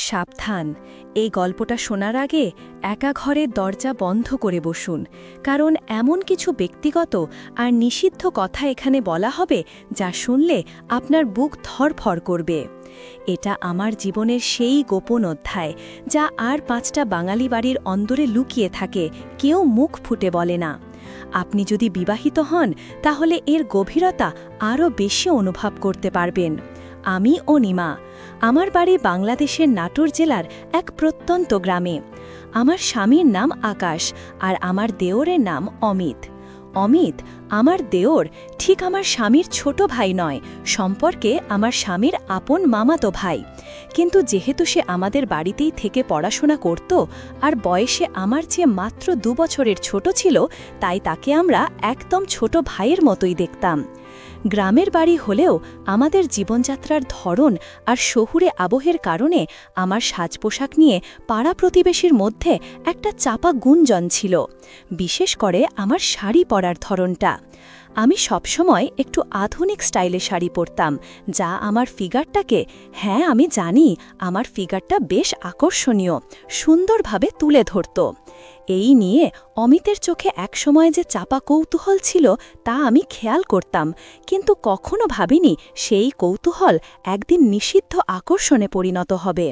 সাবধান, এই গল্পটা শোনার আগে একা ঘরের দরজা বন্ধ করে বসুন, কারণ এমন কিছু ব্যক্তিগত আর নিষিদ্ধ কথা এখানে বলা হবে যা শুনলে আপনার বুক ধড়ফড় করবে। এটা আমার জীবনের সেই গোপন অধ্যায় যা আর 5টা বাঙালি বাড়ির অন্দরে লুকিয়ে থাকে, কেউ মুখ ফুটে বলে না। আপনি যদি বিবাহিত হন তাহলে এর গভীরতা আরও বেশি অনুভব করতে পারবেন। আমি অনিমা। আমার বাড়ি বাংলাদেশের নাটোর জেলার এক প্রত্যন্ত গ্রামে। আমার স্বামীর নাম আকাশ আর আমার দেওরের নাম অমিত। অমিত আমার দেওর, ঠিক আমার স্বামীর ছোট ভাই নয়, সম্পর্কে আমার স্বামীর আপন মামাতো ভাই। কিন্তু যেহেতু সে আমাদের বাড়িতেই থেকে পড়াশোনা করত আর বয়সে আমার চেয়ে মাত্র 2 বছরের ছোট ছিল, তাই তাকে আমরা একদম ছোট ভাইয়ের মতোই দেখতাম। গ্রামের বাড়ি হলেও আমাদের জীবনযাত্রার ধরন আর শহুরে আবহের কারণে আমার সাজপোশাক নিয়ে পাড়া প্রতিবেশীর মধ্যে একটা চাপা গুঞ্জন ছিল, বিশেষ করে আমার শাড়ি পরার ধরনটা। আমি সবসময় একটু আধুনিক স্টাইলে শাড়ি পরতাম, যা আমার ফিগারটাকে, হ্যাঁ আমি জানি আমার ফিগারটা বেশ আকর্ষণীয়, সুন্দরভাবে তুলে ধরত। এই নিয়ে অমিতের চোখে একসময় যে চাপা কৌতূহল ছিল তা আমি খেয়াল করতাম, কিন্তু কখনো ভাবিনি সেই কৌতূহল একদিন নিষিদ্ধ আকর্ষণে পরিণত হবে।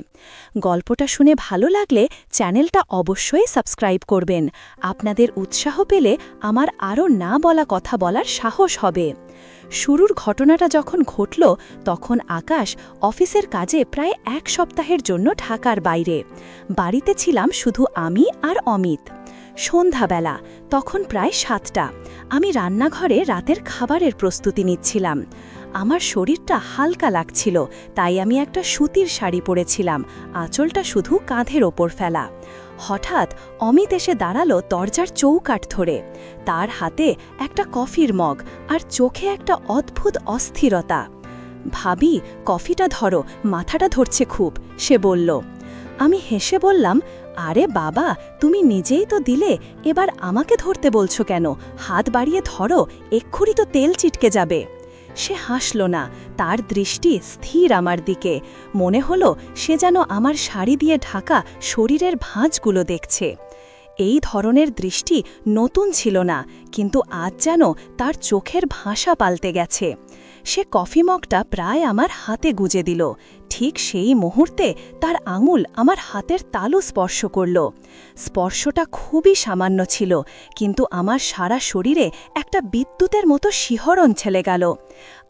গল্পটা শুনে ভালো লাগলে চ্যানেলটা অবশ্যই সাবস্ক্রাইব করবেন। আপনাদের উৎসাহ পেলে আমার আরও না বলা কথা বলার সাহস হবে। শুরুর ঘটনাটা যখন ঘটল তখন আকাশ অফিসের কাজে প্রায় 1 সপ্তাহের জন্য ঢাকার বাইরে। বাড়িতে ছিলাম শুধু আমি আর অমিত। সন্ধ্যাবেলা, তখন প্রায় 7টা। আমি রান্নাঘরে রাতের খাবারের প্রস্তুতি নিচ্ছিলাম। আমার শরীরটা হালকা লাগছিল, তাই আমি একটা সুতির শাড়ি পরেছিলাম, আঁচলটা শুধু কাঁধের ওপর ফেলা। হঠাৎ অমিত এসে দাঁড়ালো দরজার চৌকাঠ ধরে। তার হাতে একটা কফির মগ আর চোখে একটা অদ্ভুত অস্থিরতা। ভাবি, কফিটা ধরো, মাথাটা ধরছে খুব, সে বলল। আমি হেসে বললাম, আরে বাবা, তুমি নিজেই তো দিলে, এবার আমাকে ধরতে বলছো কেন? হাত বাড়িয়ে ধরো, এক্ষুনি তো তেল চিটকে যাবে। সে হাসল না, তার দৃষ্টি স্থির আমার দিকে। মনে হলো সে যেন আমার শাড়ি দিয়ে ঢাকা শরীরের ভাঁজগুলো দেখছে। এই ধরনের দৃষ্টি নতুন ছিল না, কিন্তু আজ যেন তার চোখের ভাষা পাল্টে গেছে। সে কফি মগটা প্রায় আমার হাতে গুজে দিল। ঠিক সেই মুহূর্তে তার আঙুল আমার হাতের তালু স্পর্শ করল। স্পর্শটা খুবই সামান্য ছিল, কিন্তু আমার সারা শরীরে একটা বিদ্যুতের মতো শিহরণ ছেলে গেল।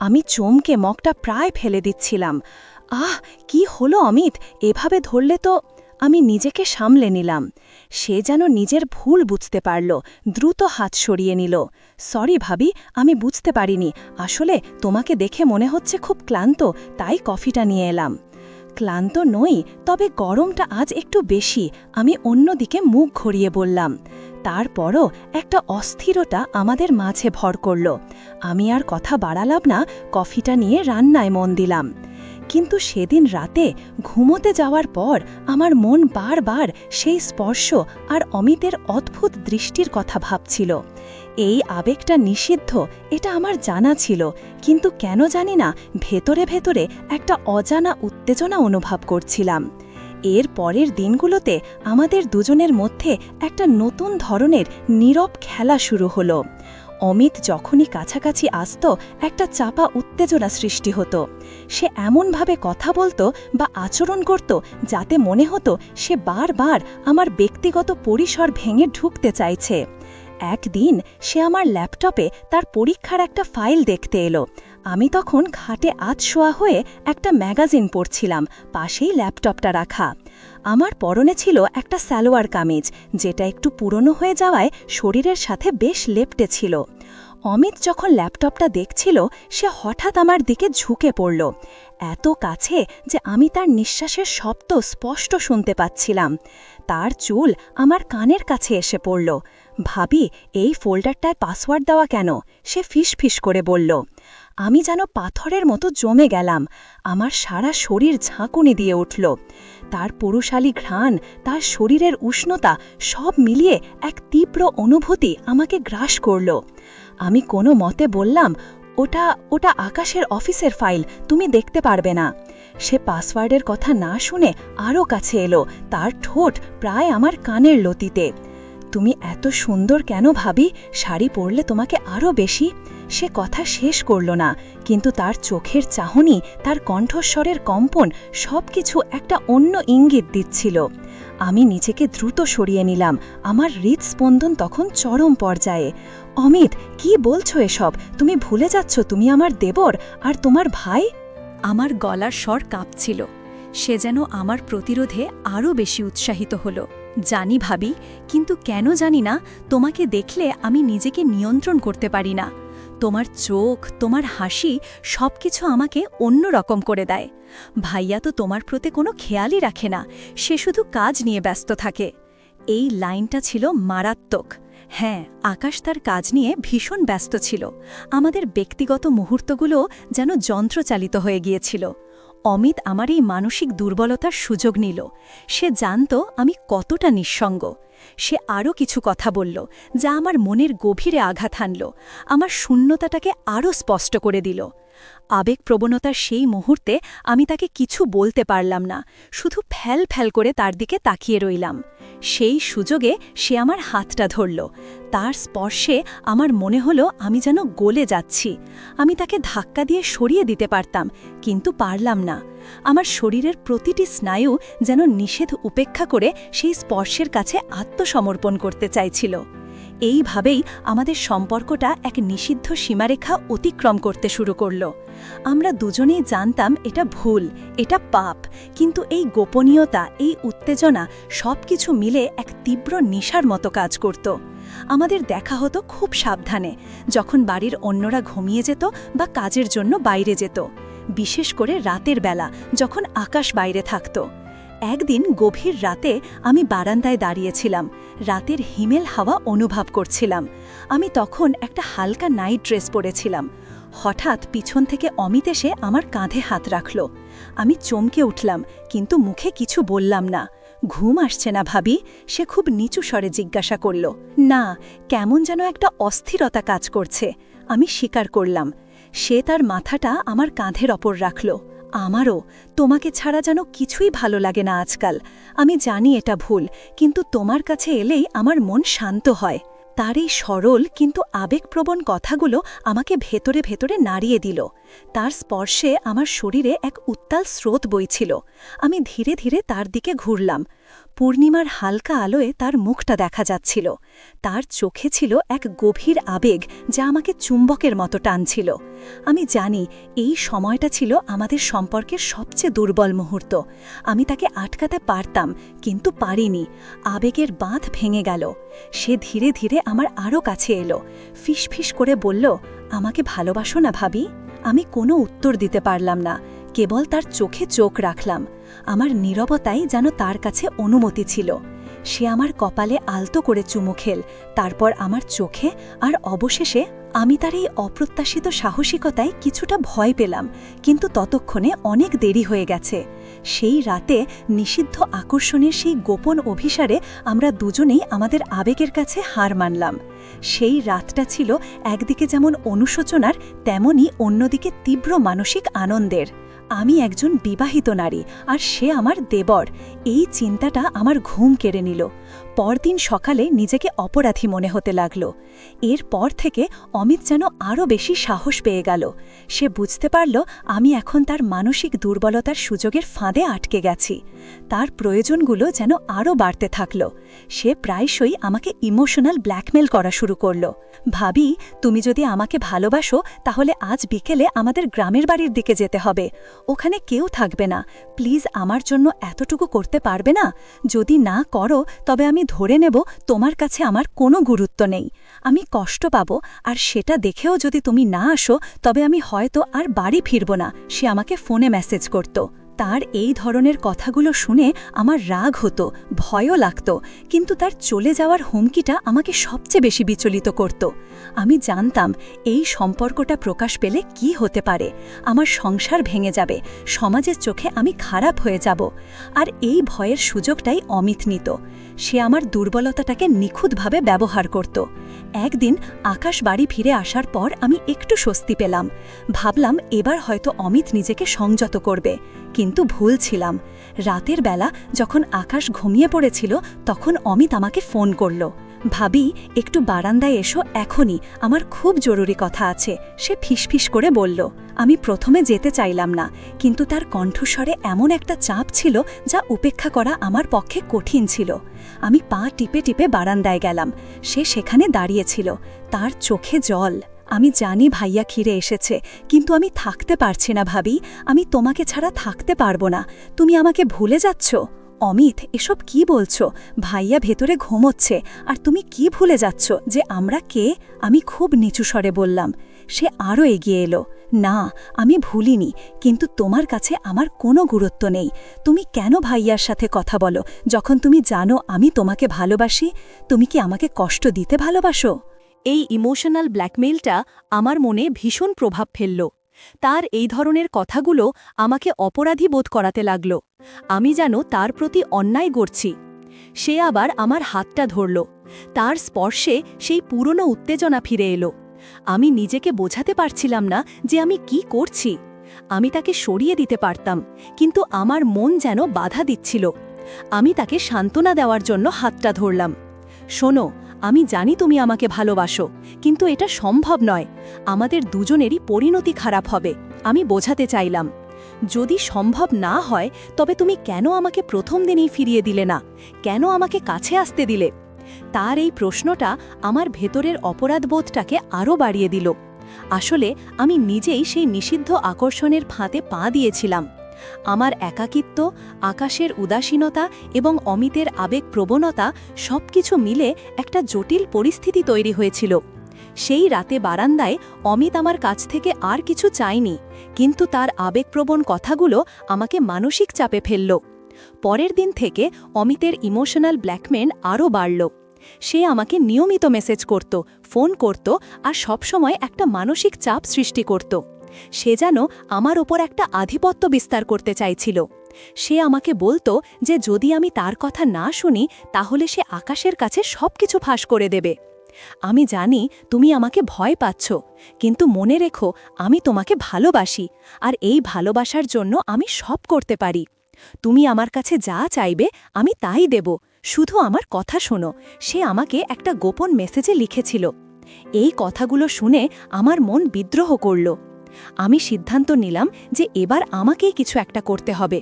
আমি চমকে মগটা প্রায় ফেলে দিচ্ছিলাম। আহ, কি হলো অমিত, এভাবে ধরলে তো? আমি নিজেকে সামলে নিলাম। সে যেন নিজের ভুল বুঝতে পারল, দ্রুত হাত সরিয়ে নিল। সরি ভাবি, আমি বুঝতে পারিনি, আসলে তোমাকে দেখে মনে হচ্ছে খুব ক্লান্ত, তাই কফিটা নিয়ে এলাম। ক্লান্ত নই, তবে গরমটা আজ একটু বেশি, আমি অন্যদিকে মুখ ঘুরিয়ে বললাম। তারপরও একটা অস্থিরতা আমাদের মাঝে ভর করল। আমি আর কথা বাড়ালাম না, কফিটা নিয়ে রান্নায় মন দিলাম। কিন্তু সেদিন রাতে ঘুমোতে যাওয়ার পর আমার মন বারবার সেই স্পর্শ আর অমিতের অদ্ভুত দৃষ্টির কথা ভাবছিল। এই আবেগটা নিষিদ্ধ, এটা আমার জানা ছিল, কিন্তু কেন জানি না ভেতরে ভেতরে একটা অজানা উত্তেজনা অনুভব করছিলাম। এর পরের দিনগুলোতে আমাদের দুজনের মধ্যে একটা নতুন ধরনের নীরব খেলা শুরু হলো। অমিত যখনই কাছাকাছি আসত একটা চাপা উত্তেজনা সৃষ্টি হতো। সে এমনভাবে কথা বলতো বা আচরণ করত যাতে মনে হতো সে বারবার আমার ব্যক্তিগত পরিসর ভেঙে ঢুকতে চাইছে। একদিন সে আমার ল্যাপটপে তার পরীক্ষার একটা ফাইল দেখতে এলো। আমি তখন খাটে আধশোয়া হয়ে একটা ম্যাগাজিন পড়ছিলাম, পাশেই ল্যাপটপটা রাখা। আমার পরনে ছিল একটা সালোয়ার কামিজ, যেটা একটু পুরনো হয়ে যাওয়ায় শরীরের সাথে বেশ লেপ্টে ছিল। অমিত যখন ল্যাপটপটা দেখছিল, সে হঠাৎ আমার দিকে ঝুঁকে পড়ল, এত কাছে যে আমি তার নিঃশ্বাসের শব্দ স্পষ্ট শুনতে পাচ্ছিলাম। তার চুল আমার কানের কাছে এসে পড়ল। ভাবি, এই ফোল্ডারটায় পাসওয়ার্ড দেওয়া কেন? সে ফিসফিস করে বলল। আমি যেন পাথরের মতো জমে গেলাম, আমার সারা শরীর ঝাঁকুনি দিয়ে উঠল। তার পুরুষালী ঘ্রাণ, তার শরীরের উষ্ণতা, সব মিলিয়ে এক তীব্র অনুভূতি আমাকে গ্রাস করল। আমি কোনো মতে বললাম, ওটা আকাশের অফিসের ফাইল, তুমি দেখতে পারবে না। সে পাসওয়ার্ডের কথা না শুনে আরও কাছে এলো, তার ঠোঁট প্রায় আমার কানের লতিতে। তুমি এত সুন্দর কেন ভাবি? শাড়ি পরলে তোমাকে আরও বেশি। সে কথা শেষ করল না, কিন্তু তার চোখের চাহনি, তার কণ্ঠস্বরের কম্পন সবকিছু একটা অন্য ইঙ্গিত দিচ্ছিল। আমি নিজেকে দ্রুত সরিয়ে নিলাম, আমার হৃদস্পন্দন তখন চরম পর্যায়ে। অমিত, কি বলছো এসব? তুমি ভুলে যাচ্ছ তুমি আমার দেবর আর তোমার ভাই। আমার গলার স্বর কাঁপছিল। সে যেন আমার প্রতিরোধে আরও বেশি উৎসাহিত হলো। জানি ভাবি, কিন্তু কেন জানি না, তোমাকে দেখলে আমি নিজেকে নিয়ন্ত্রণ করতে পারি না। তোমার চোখ, তোমার হাসি সবকিছু আমাকে অন্য রকম করে দেয়। ভাইয়া তো তোমার প্রতি কোনো খেয়ালই রাখে না, সে শুধু কাজ নিয়ে ব্যস্ত থাকে। এই লাইনটা ছিল মারাত্মক। হ্যাঁ, আকাশ তার কাজ নিয়ে ভীষণ ব্যস্ত ছিল। আমাদের ব্যক্তিগত মুহূর্তগুলো যেন যন্ত্রচালিত হয়ে গিয়েছিল। অমিত আমার এই মানসিক দুর্বলতার সুযোগ নিল। সে জানত আমি কতটা নিঃসঙ্গ। সে আরও কিছু কথা বলল, যা আমার মনের গভীরে আঘাত হানল, আমার শূন্যতাটাকে আরও স্পষ্ট করে দিল। আবেগপ্রবণতার সেই মুহূর্তে আমি তাকে কিছু বলতে পারলাম না, শুধু ফ্যাল ফ্যাল করে তার দিকে তাকিয়ে রইলাম। সেই সুযোগে সে আমার হাতটা ধরল। তার স্পর্শে আমার মনে হলো আমি যেন গলে যাচ্ছি। আমি তাকে ধাক্কা দিয়ে সরিয়ে দিতে পারতাম, কিন্তু পারলাম না। আমার শরীরের প্রতিটি স্নায়ু যেন নিষেধ উপেক্ষা করে সেই স্পর্শের কাছে আত্মসমর্পণ করতে চাইছিল। এইভাবেই আমাদের সম্পর্কটা এক নিষিদ্ধ সীমারেখা অতিক্রম করতে শুরু করল। আমরা দুজনেই জানতাম এটা ভুল, এটা পাপ, কিন্তু এই গোপনীয়তা, এই উত্তেজনা সবকিছু মিলে এক তীব্র নেশার মতো কাজ করত। আমাদের দেখা হতো খুব সাবধানে, যখন বাড়ির অন্যরা ঘুমিয়ে যেত বা কাজের জন্য বাইরে যেত, বিশেষ করে রাতের বেলা যখন আকাশ বাইরে থাকত। একদিন গভীর রাতে আমি বারান্দায় দাঁড়িয়েছিলাম, রাতের হিমেল হাওয়া অনুভব করছিলাম। আমি তখন একটা হালকা নাইট ড্রেস পরেছিলাম। হঠাৎ পিছন থেকে অমিত এসে আমার কাঁধে হাত রাখল। আমি চমকে উঠলাম, কিন্তু মুখে কিছু বললাম না। ঘুম আসছে না ভাবি? সে খুব নিচু স্বরে জিজ্ঞাসা করল। না, কেমন যেন একটা অস্থিরতা কাজ করছে। আমি স্বীকার করলাম। সে তার মাথাটা আমার কাঁধের ওপর রাখল। আমারও তোমাকে ছাড়া যেন কিছুই ভালো লাগে না আজকাল। আমি জানি এটা ভুল, কিন্তু তোমার কাছে এলেই আমার মন শান্ত হয়। তার এই সরল কিন্তু আবেগপ্রবণ কথাগুলো আমাকে ভেতরে ভেতরে নাড়িয়ে দিল। তার স্পর্শে আমার শরীরে এক উত্তাল স্রোত বইছিল। আমি ধীরে ধীরে তার দিকে ঘুরলাম। পূর্ণিমার হালকা আলোয় তার মুখটা দেখা যাচ্ছিল। তার চোখে ছিল এক গভীর আবেগ যা আমাকে চুম্বকের মতো টানছিল। আমি জানি এই সময়টা ছিল আমাদের সম্পর্কের সবচেয়ে দুর্বল মুহূর্ত। আমি তাকে আটকাতে পারতাম, কিন্তু পারিনি। আবেগের বাঁধ ভেঙে গেল। সে ধীরে ধীরে আমার আরও কাছে এলো, ফিসফিস করে বলল, আমাকে ভালোবাসো না ভাবি? আমি কোনো উত্তর দিতে পারলাম না, কেবল তার চোখে চোখ রাখলাম। আমার নীরবতাই যেন তার কাছে অনুমতি ছিল। সে আমার কপালে আলতো করে চুমু খেল, তারপর আমার চোখে, আর অবশেষে আমি তার এই অপ্রত্যাশিত সাহসিকতায় কিছুটা ভয় পেলাম, কিন্তু ততক্ষণে অনেক দেরি হয়ে গেছে। সেই রাতে নিষিদ্ধ আকর্ষণের সেই গোপন অভিসারে আমরা দুজনেই আমাদের আবেগের কাছে হার মানলাম। সেই রাতটা ছিল একদিকে যেমন অনুশোচনার, তেমনি অন্যদিকে তীব্র মানসিক আনন্দের। আমি একজন বিবাহিত নারী, আর সে আমার দেবর। এই চিন্তাটা আমার ঘুম কেড়ে নিল। পরদিন সকালে নিজেকে অপরাধী মনে হতে লাগল। এরপর থেকে অমিত যেন আরও বেশি সাহস পেয়ে গেল। সে বুঝতে পারল আমি এখন তার মানসিক দুর্বলতার সুযোগের ফাঁদে আটকে গেছি। তার প্রয়োজনগুলো যেন আরও বাড়তে থাকল। সে প্রায়শই আমাকে ইমোশনাল ব্ল্যাকমেল করা শুরু করল। ভাবি, তুমি যদি আমাকে ভালোবাসো তাহলে আজ বিকেলে আমাদের গ্রামের বাড়ির দিকে যেতে হবে। ওখানে কেউ থাকবে না। প্লিজ আমার জন্য এতটুকু করতে পারবে না? যদি না করো তবে আমি ধরে নেব তোমার কাছে আমার কোনো গুরুত্ব নেই। আমি কষ্ট পাব, আর সেটা দেখেও যদি তুমি না আসো তবে আমি হয়তো আর বাড়ি ফিরব না। সে আমাকে ফোনে মেসেজ করত। তার এই ধরনের কথাগুলো শুনে আমার রাগ হতো, ভয়ও লাগত, কিন্তু তার চলে যাওয়ার হুমকিটা আমাকে সবচেয়ে বেশি বিচলিত করত। আমি জানতাম এই সম্পর্কটা প্রকাশ পেলে কি হতে পারে। আমার সংসার ভেঙে যাবে, সমাজের চোখে আমি খারাপ হয়ে যাব। আর এই ভয়ের সুযোগটাই অমিত নিত। সে আমার দুর্বলতাটাকে নিখুঁতভাবে ব্যবহার করত। একদিন আকাশ বাড়ি ফিরে আসার পর আমি একটু স্বস্তি পেলাম। ভাবলাম এবার হয়তো অমিত নিজেকে সংযত করবে, কিন্তু ভুল ছিলাম। রাতের বেলা যখন আকাশ ঘুমিয়ে পড়েছিল তখন অমিত আমাকে ফোন করল। ভাবি, একটু বারান্দায় এসো এখনই, আমার খুব জরুরি কথা আছে, সে ফিসফিস করে বলল। আমি প্রথমে যেতে চাইলাম না, কিন্তু তার কণ্ঠস্বরে এমন একটা চাপ ছিল যা উপেক্ষা করা আমার পক্ষে কঠিন ছিল। আমি পা টিপে টিপে বারান্দায় গেলাম। সে সেখানে দাঁড়িয়েছিল, তার চোখে জল। আমি জানি ভাইয়া খিরে এসেছে, কিন্তু আমি থাকতে পারছি না ভাবি, আমি তোমাকে ছাড়া থাকতে পারবো না। তুমি আমাকে ভুলে যাচ্ছ? অমিত, এসব কি বলছো? ভাইয়া ভেতরে ঘুমোচ্ছে, আর তুমি কি ভুলে যাচ্ছ যে আমরা কে? আমি খুব নিচু স্বরে বললাম। সে আরও এগিয়ে এলো। না, আমি ভুলিনি, কিন্তু তোমার কাছে আমার কোনো গুরুত্ব নেই। তুমি কেন ভাইয়ার সাথে কথা বলো যখন তুমি জানো আমি তোমাকে ভালোবাসি? তুমি কি আমাকে কষ্ট দিতে ভালোবাসো? এই ইমোশনাল ব্ল্যাকমেইলটা আমার মনে ভীষণ প্রভাব ফেলল। তার এই ধরনের কথাগুলো আমাকে অপরাধী বোধ করাতে লাগল। আমি যেন তার প্রতি অন্যায় করছি। সে আবার আমার হাতটা ধরল। তার স্পর্শে সেই পুরনো উত্তেজনা ফিরে এলো। আমি নিজেকে বোঝাতে পারছিলাম না যে আমি কি করছি। আমি তাকে সরিয়ে দিতে পারতাম, কিন্তু আমার মন যেন বাধা দিচ্ছিল। আমি তাকে সান্ত্বনা দেওয়ার জন্য হাতটা ধরলাম। শোনো, আমি জানি তুমি আমাকে ভালোবাসো, কিন্তু এটা সম্ভব নয়। আমাদের দুজনেরই পরিণতি খারাপ হবে, আমি বোঝাতে চাইলাম। যদি সম্ভব না হয় তবে তুমি কেন আমাকে প্রথম দিনেই ফিরিয়ে দিলে না? কেন আমাকে কাছে আসতে দিলে? তার এই প্রশ্নটা আমার ভেতরের অপরাধবোধটাকে আরও বাড়িয়ে দিল। আসলে আমি নিজেই সেই নিষিদ্ধ আকর্ষণের ফাঁদে পা দিয়েছিলাম। আমার একাকিত্ব, আকাশের উদাসীনতা এবং অমিতের আবেগপ্রবণতা সবকিছু মিলে একটা জটিল পরিস্থিতি তৈরি হয়েছিল। সেই রাতে বারান্দায় অমিত আমার কাছ থেকে আর কিছু চায়নি, কিন্তু তার আবেগপ্রবণ কথাগুলো আমাকে মানসিক চাপে ফেলল। পরের দিন থেকে অমিতের ইমোশনাল ব্ল্যাকমেল আরও বাড়ল। সে আমাকে নিয়মিত মেসেজ করত, ফোন করত, আর সবসময় একটা মানসিক চাপ সৃষ্টি করত। সে যেন আমার ওপর একটা আধিপত্য বিস্তার করতে চাইছিল। সে আমাকে বলতো যে যদি আমি তার কথা না শুনি তাহলে সে আকাশের কাছে সবকিছু ফাঁস করে দেবে। আমি জানি তুমি আমাকে ভয় পাচ্ছ, কিন্তু মনে রেখো আমি তোমাকে ভালোবাসি, আর এই ভালোবাসার জন্য আমি সব করতে পারি। তুমি আমার কাছে যা চাইবে আমি তাই দেব, শুধু আমার কথা শোনো। সে আমাকে একটা গোপন মেসেজে লিখেছিল। এই কথাগুলো শুনে আমার মন বিদ্রোহ করল। আমি সিদ্ধান্ত নিলাম যে এবার আমাকেই কিছু একটা করতে হবে।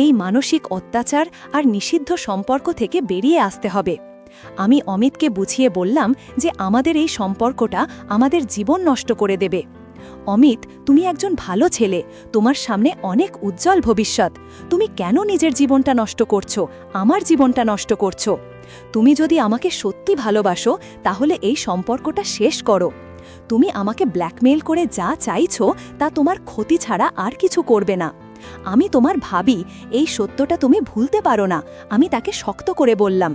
এই মানসিক অত্যাচার আর নিষিদ্ধ সম্পর্ক থেকে বেরিয়ে আসতে হবে। আমি অমিতকে বুঝিয়ে বললাম যে আমাদের এই সম্পর্কটা আমাদের জীবন নষ্ট করে দেবে। অমিত, তুমি একজন ভালো ছেলে, তোমার সামনে অনেক উজ্জ্বল ভবিষ্যৎ। তুমি কেন নিজের জীবনটা নষ্ট করছো, আমার জীবনটা নষ্ট করছো? তুমি যদি আমাকে সত্যি ভালোবাসো তাহলে এই সম্পর্কটা শেষ করো। তুমি আমাকে ব্ল্যাকমেইল করে যা চাইছো তা তোমার ক্ষতি ছাড়া আর কিছু করবে না। আমি তোমার ভাবি, এই সত্যটা তুমি ভুলতে পারো না, আমি তাকে শক্ত করে বললাম।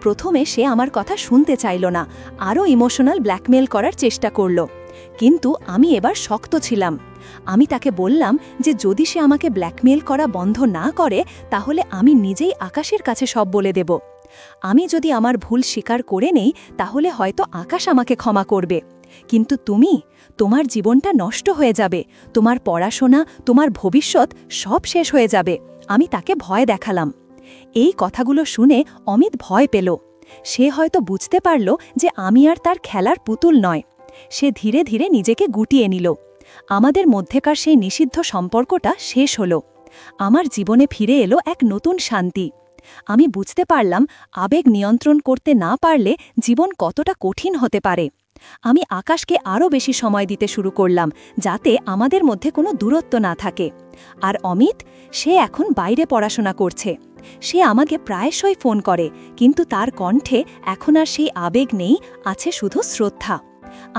প্রথমে সে আমার কথা শুনতে চাইল না, আরও ইমোশনাল ব্ল্যাকমেইল করার চেষ্টা করল। কিন্তু আমি এবার শক্ত ছিলাম। আমি তাকে বললাম যে যদি সে আমাকে ব্ল্যাকমেইল করা বন্ধ না করে তাহলে আমি নিজেই আকাশের কাছে সব বলে দেব। আমি যদি আমার ভুল স্বীকার করে নেই তাহলে হয়তো আকাশ আমাকে ক্ষমা করবে, কিন্তু তোমার জীবনটা নষ্ট হয়ে যাবে, তোমার পড়াশোনা, তোমার ভবিষ্যৎ সব শেষ হয়ে যাবে। আমি তাকে ভয় দেখালাম। এই কথাগুলো শুনে অমিত ভয় পেল। সে হয়তো বুঝতে পারল যে আমি আর তার খেলার পুতুল নয়। সে ধীরে ধীরে নিজেকে গুটিয়ে নিল। আমাদের মধ্যেকার সেই নিষিদ্ধ সম্পর্কটা শেষ হল। আমার জীবনে ফিরে এলো এক নতুন শান্তি। আমি বুঝতে পারলাম আবেগ নিয়ন্ত্রণ করতে না পারলে জীবন কতটা কঠিন হতে পারে। আমি আকাশকে আরও বেশি সময় দিতে শুরু করলাম, যাতে আমাদের মধ্যে কোনো দূরত্ব না থাকে। আর অমিত, সে এখন বাইরে পড়াশোনা করছে। সে আমাকে প্রায়শই ফোন করে, কিন্তু তার কণ্ঠে এখন আর সেই আবেগ নেই, আছে শুধু শ্রদ্ধা।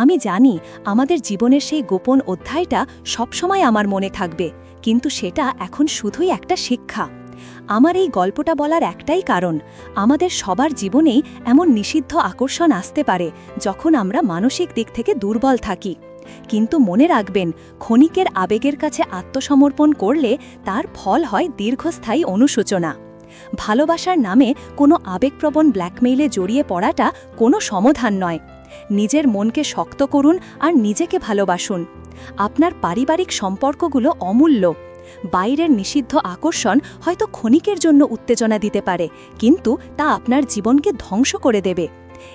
আমি জানি আমাদের জীবনের সেই গোপন অধ্যায়টা সবসময় আমার মনে থাকবে, কিন্তু সেটা এখন শুধুই একটা শিক্ষা। আমার এই গল্পটা বলার একটাই কারণ, আমাদের সবার জীবনেই এমন নিষিদ্ধ আকর্ষণ আসতে পারে যখন আমরা মানসিক দিক থেকে দুর্বল থাকি। কিন্তু মনে রাখবেন, ক্ষণিকের আবেগের কাছে আত্মসমর্পণ করলে তার ফল হয় দীর্ঘস্থায়ী অনুশোচনা। ভালোবাসার নামে কোনো আবেগপ্রবণ ব্ল্যাকমেইলে জড়িয়ে পড়াটা কোনো সমাধান নয়। নিজের মনকে শক্ত করুন আর নিজেকে ভালোবাসুন। আপনার পারিবারিক সম্পর্কগুলো অমূল্য। বাইরের নিষিদ্ধ আকর্ষণ হয়তো ক্ষণিকের জন্য উত্তেজনা দিতে পারে, কিন্তু তা আপনার জীবনকে ধ্বংস করে দেবে।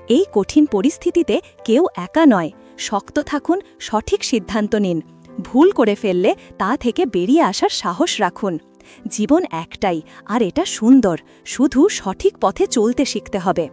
এই কঠিন পরিস্থিতিতে কেউ একা নয়। শক্ত থাকুন, সঠিক সিদ্ধান্ত নিন। ভুল করে ফেললে তা থেকে বেরিয়ে আসার সাহস রাখুন। জীবন একটাই, আর এটা সুন্দর। শুধু সঠিক পথে চলতে শিখতে হবে।